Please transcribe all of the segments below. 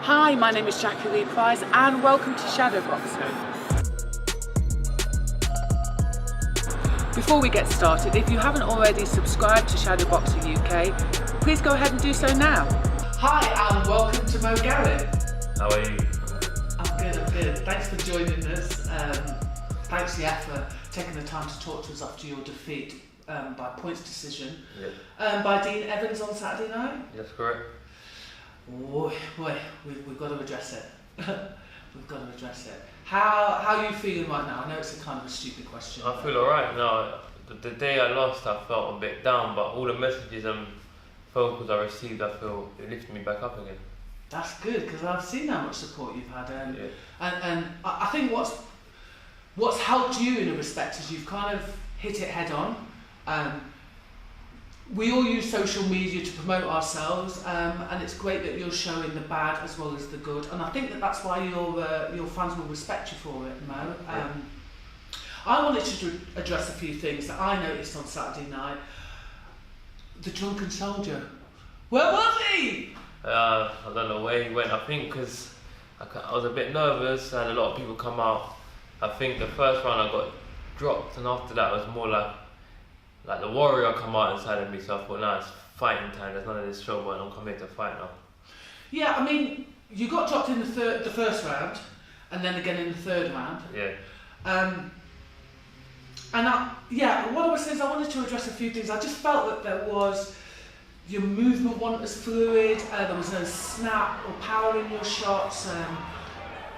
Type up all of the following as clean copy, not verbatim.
Hi, my name is Jackie Lee Price and welcome to Shadowboxing. Before we get started, if you haven't already subscribed to Shadowboxing UK, please go ahead and do so now. Hi and welcome to MO GHARIB. How are you? I'm good. Thanks for joining us. Thanks yeah, for taking the time to talk to us after your defeat by points decision by Dean Evans on Saturday night. Yes, correct. Boy, we've got to address it. We've got to address it. How are you feeling right now? I know it's a kind of a stupid question. I feel alright now. The day I lost, I felt a bit down, but all the messages and phone calls I received, I feel it lifted me back up again. That's good, because I've seen how much support you've had, and I think what's helped you in a respect is you've kind of hit it head on. We all use social media to promote ourselves, and it's great that you're showing the bad as well as the good. And I think that's why your fans will respect you for it, Mo. I wanted to address a few things that I noticed on Saturday night. The drunken soldier. Where was he? I don't know where he went. I think because I was a bit nervous. I had a lot of people come out. I think the first round I got dropped, and after that it was more like the warrior come out inside of me, so I thought, nah, it's fighting time, there's none of this show, but I'm coming to fight now. Yeah, I mean, you got dropped in the first round, and then again in the third round. Yeah. What I was saying is I wanted to address a few things. I just felt that your movement wasn't as fluid, there was no snap or power in your shots.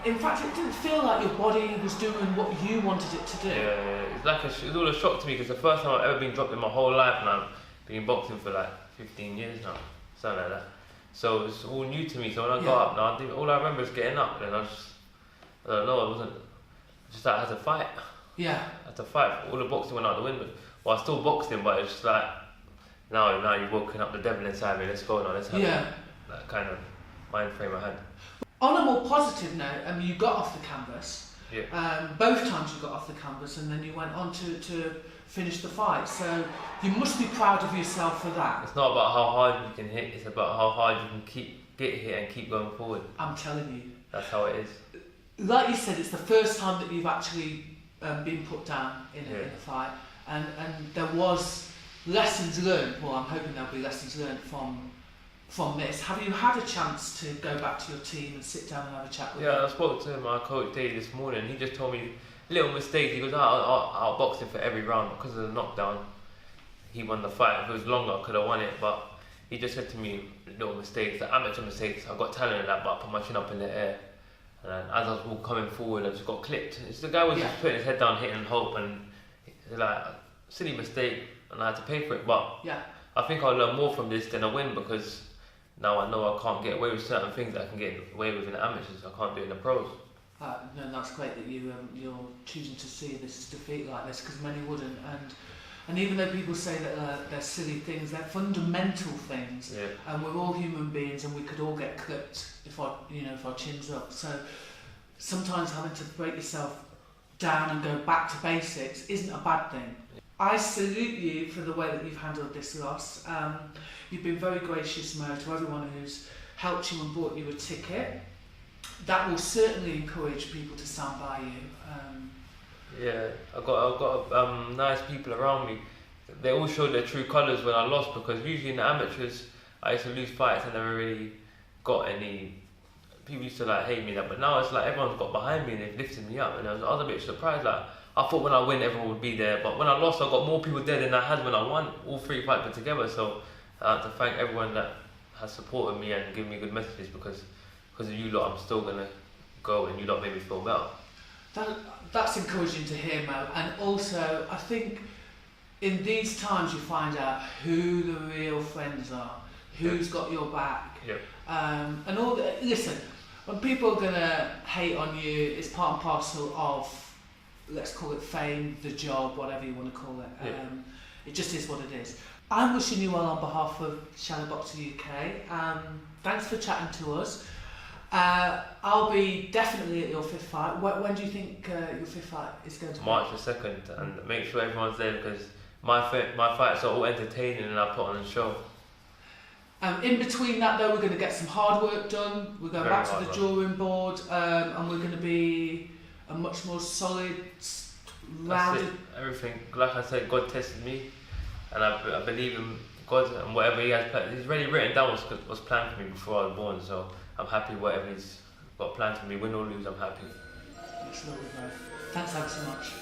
In fact, it didn't feel like your body was doing what you wanted it to do. Yeah. It's all a shock to me, because the first time I've ever been dropped in my whole life, and I've been boxing for like 15 years now, something like that. So it's all new to me. So when I got up now, all I remember is getting up, and I don't know, I had to fight. Yeah. I had to fight. All the boxing went out the window. Well, I still boxed him, but it's just like, now you're woken up the devil inside me, let's go now, let's have that kind of mind frame I had. On a more positive note, I mean, you got off the canvas. Yeah. Both times you got off the canvas, and then you went on to finish the fight. So you must be proud of yourself for that. It's not about how hard you can hit, it's about how hard you can get hit and keep going forward. I'm telling you. That's how it is. Like you said, it's the first time that you've actually been put down in a fight, and there was lessons learned. Well, I'm hoping there'll be lessons learned from this. Have you had a chance to go back to your team and sit down and have a chat with them? Yeah, I spoke to my coach Dave this morning. He just told me little mistakes. He goes, I'll box him for every round because of the knockdown. He won the fight. If it was longer, I could have won it. But he just said to me, little mistakes, like amateur mistakes. I've got talent in that, but I put my chin up in the air. And as I was coming forward, I just got clipped. The guy was just putting his head down, hitting hope, and it's like a silly mistake, and I had to pay for it. But I think I'll learn more from this than I win, because now I know I can't get away with certain things that I can get away with in the amateurs. I can't do it in the pros. No, that's great that you're choosing to see this defeat like this, because many wouldn't. And even though people say that they're silly things, they're fundamental things. Yeah. And we're all human beings, and we could all get clipped if our chin's up. So sometimes having to break yourself down and go back to basics isn't a bad thing. I salute you for the way that you've handled this loss. You've been very gracious, Mo, to everyone who's helped you and bought you a ticket. That will certainly encourage people to stand by you. I've got nice people around me. They all showed their true colours when I lost, because usually in the amateurs I used to lose fights and never really got any. People used to hate me, but now it's like everyone's got behind me and they've lifted me up, and I was a bit surprised. I thought when I win everyone would be there, but when I lost I got more people there than I had when I won. All three fights put together, so I have to thank everyone that has supported me and given me good messages, because of you lot I'm still gonna go, and you lot made me feel better. That's encouraging to hear, Mo, and also I think in these times you find out who the real friends are, who's got your back, and all that. Listen, when people are gonna hate on you, it's part and parcel of, let's call it fame, the job, whatever you want to call it. It just is what it is. I'm wishing you well on behalf of Shadowboxing UK. Thanks for chatting to us. I'll be definitely at your fifth fight. When do you think your fifth fight is going to be? March the 2nd, and make sure everyone's there, because my fights are all entertaining and I put on a show. In between that though, we're going to get some hard work done. We're going back to the drawing board, and we're going to be a much more solid, rounded... Everything, like I said, God tested me, and I believe in God, and whatever He has planned, He's already written down what's planned for me before I was born, so I'm happy whatever He's got planned for me, win or lose, I'm happy. Thanks ever so much.